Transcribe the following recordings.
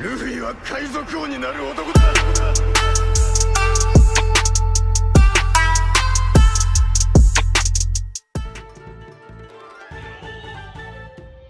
ルフィは海賊王になる男だ。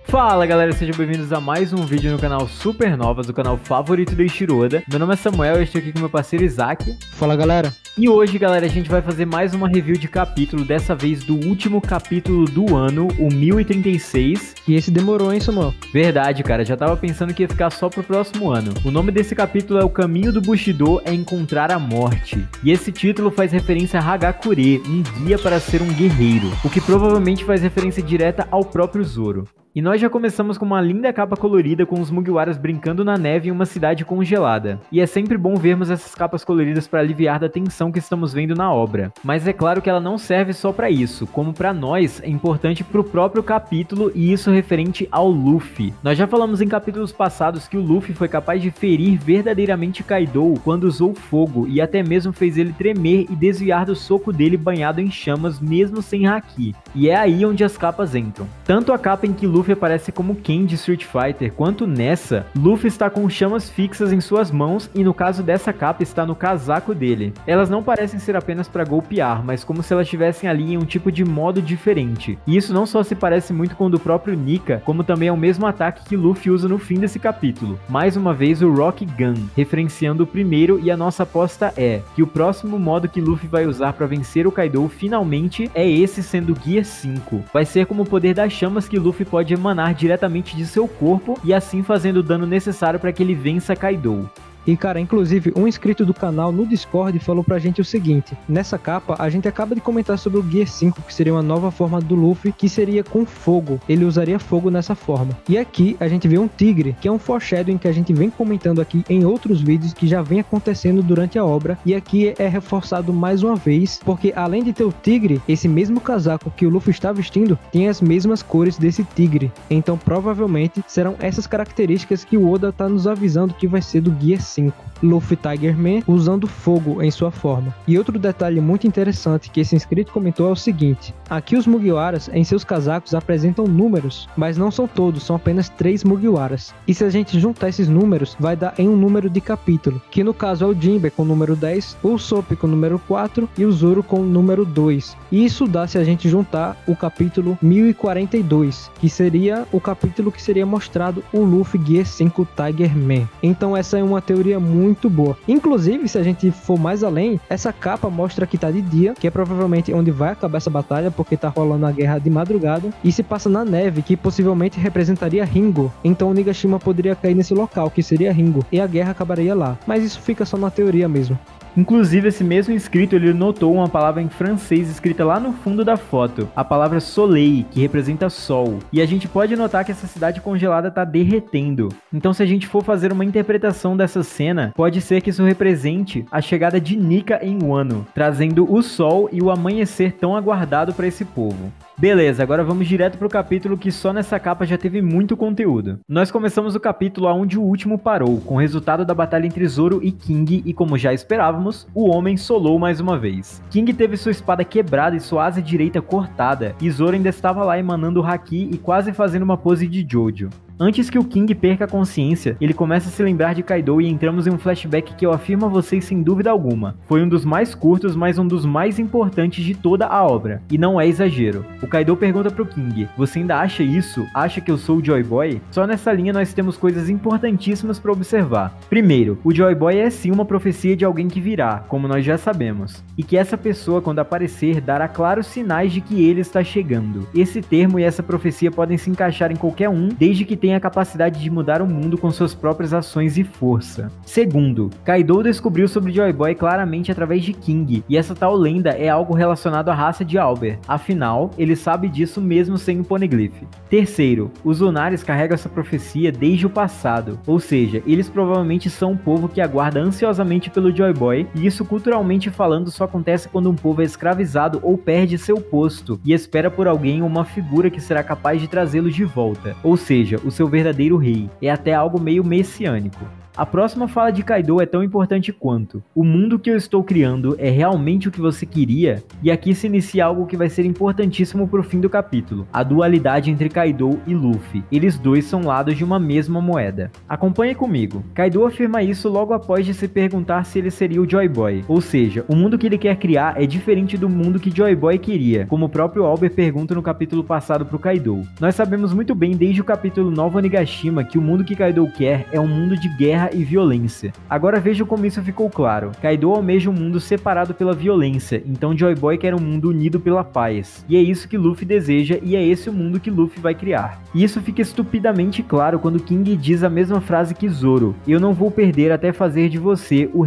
Fala galera, sejam bem-vindos a mais um vídeo no canal Supernovas, o canal favorito do Eiichiro Oda. Meu nome é Samuel e eu estou aqui com meu parceiro Isaac. Fala galera. E hoje, galera, a gente vai fazer mais uma review de capítulo, dessa vez do último capítulo do ano, o 1036. E esse demorou, hein, Samuel? Verdade, cara, já tava pensando que ia ficar só pro próximo ano. O nome desse capítulo é O Caminho do Bushido é Encontrar a Morte. E esse título faz referência a Hagakure, um guia para ser um guerreiro, o que provavelmente faz referência direta ao próprio Zoro. E nós já começamos com uma linda capa colorida com os Mugiwaras brincando na neve em uma cidade congelada. E é sempre bom vermos essas capas coloridas para aliviar da tensão que estamos vendo na obra. Mas é claro que ela não serve só para isso, como para nós é importante para o próprio capítulo e isso referente ao Luffy. Nós já falamos em capítulos passados que o Luffy foi capaz de ferir verdadeiramente Kaido quando usou fogo e até mesmo fez ele tremer e desviar do soco dele banhado em chamas mesmo sem haki. E é aí onde as capas entram. Tanto a capa em que Luffy aparece como Ken de Street Fighter, quanto nessa, Luffy está com chamas fixas em suas mãos e no caso dessa capa está no casaco dele. Elas não parecem ser apenas para golpear, mas como se elas estivessem ali em um tipo de modo diferente. E isso não só se parece muito com o do próprio Nika, como também é o mesmo ataque que Luffy usa no fim desse capítulo. Mais uma vez o Rock Gun, referenciando o primeiro, e a nossa aposta é que o próximo modo que Luffy vai usar para vencer o Kaido finalmente é esse, sendo Gear 5. Vai ser como o poder das chamas que Luffy pode emanar diretamente de seu corpo e assim fazendo o dano necessário para que ele vença Kaido. E cara, inclusive, um inscrito do canal no Discord falou pra gente o seguinte: nessa capa, a gente acaba de comentar sobre o Gear 5, que seria uma nova forma do Luffy, que seria com fogo. Ele usaria fogo nessa forma. E aqui, a gente vê um tigre, que é um foreshadowing que a gente vem comentando aqui em outros vídeos, que já vem acontecendo durante a obra. E aqui é reforçado mais uma vez, porque além de ter o tigre, esse mesmo casaco que o Luffy está vestindo, tem as mesmas cores desse tigre. Então, provavelmente, serão essas características que o Oda tá nos avisando que vai ser do Gear 5. Luffy Tiger Man usando fogo em sua forma. E outro detalhe muito interessante que esse inscrito comentou é o seguinte: aqui os Mugiwaras em seus casacos apresentam números, mas não são todos, são apenas 3 Mugiwaras. E se a gente juntar esses números, vai dar em um número de capítulo, que no caso é o Jinbe com o número 10, o Usopp com o número 4 e o Zoro com o número 2. E isso dá se a gente juntar o capítulo 1042, que seria o capítulo que seria mostrado o Luffy Gear 5 Tiger Man. Então essa é uma teoria muito boa. Inclusive, se a gente for mais além, essa capa mostra que tá de dia, que é provavelmente onde vai acabar essa batalha, porque tá rolando a guerra de madrugada, e se passa na neve, que possivelmente representaria Ringo. Então o Nigashima poderia cair nesse local, que seria Ringo, e a guerra acabaria lá. Mas isso fica só na teoria mesmo. Inclusive, esse mesmo inscrito, ele notou uma palavra em francês escrita lá no fundo da foto, a palavra soleil, que representa sol. E a gente pode notar que essa cidade congelada tá derretendo. Então, se a gente for fazer uma interpretação dessa cena, pode ser que isso represente a chegada de Nika em Wano, trazendo o sol e o amanhecer tão aguardado para esse povo. Beleza, agora vamos direto pro capítulo que só nessa capa já teve muito conteúdo. Nós começamos o capítulo aonde o último parou, com o resultado da batalha entre Zoro e King e, como já esperávamos, o homem solou mais uma vez. King teve sua espada quebrada e sua asa direita cortada, e Zoro ainda estava lá emanando o haki e quase fazendo uma pose de Jojo. Antes que o King perca a consciência, ele começa a se lembrar de Kaido e entramos em um flashback que eu afirmo a vocês sem dúvida alguma. Foi um dos mais curtos, mas um dos mais importantes de toda a obra. E não é exagero. O Kaido pergunta pro King: você ainda acha isso? Acha que eu sou o Joy Boy? Só nessa linha nós temos coisas importantíssimas para observar. Primeiro, o Joy Boy é sim uma profecia de alguém que virá, como nós já sabemos. E que essa pessoa, quando aparecer, dará claros sinais de que ele está chegando. Esse termo e essa profecia podem se encaixar em qualquer um, desde que tem a capacidade de mudar o mundo com suas próprias ações e força. Segundo, Kaido descobriu sobre Joy Boy claramente através de King, e essa tal lenda é algo relacionado à raça de Albert, afinal, ele sabe disso mesmo sem o Poneglyph. Terceiro, os Lunares carregam essa profecia desde o passado, ou seja, eles provavelmente são um povo que aguarda ansiosamente pelo Joy Boy, e isso culturalmente falando só acontece quando um povo é escravizado ou perde seu posto, e espera por alguém ou uma figura que será capaz de trazê-lo de volta, ou seja, o seu verdadeiro rei. É até algo meio messiânico. A próxima fala de Kaido é tão importante quanto: o mundo que eu estou criando é realmente o que você queria? E aqui se inicia algo que vai ser importantíssimo pro fim do capítulo: a dualidade entre Kaido e Luffy. Eles dois são lados de uma mesma moeda. Acompanhe comigo. Kaido afirma isso logo após de se perguntar se ele seria o Joy Boy, ou seja, o mundo que ele quer criar é diferente do mundo que Joy Boy queria, como o próprio Albert pergunta no capítulo passado pro Kaido. Nós sabemos muito bem desde o capítulo Nova Onigashima que o mundo que Kaido quer é um mundo de guerra e violência. Agora veja como isso ficou claro. Kaido almeja um mundo separado pela violência, então Joy Boy quer um mundo unido pela paz. E é isso que Luffy deseja e é esse o mundo que Luffy vai criar. E isso fica estupidamente claro quando King diz a mesma frase que Zoro: eu não vou perder até fazer de você o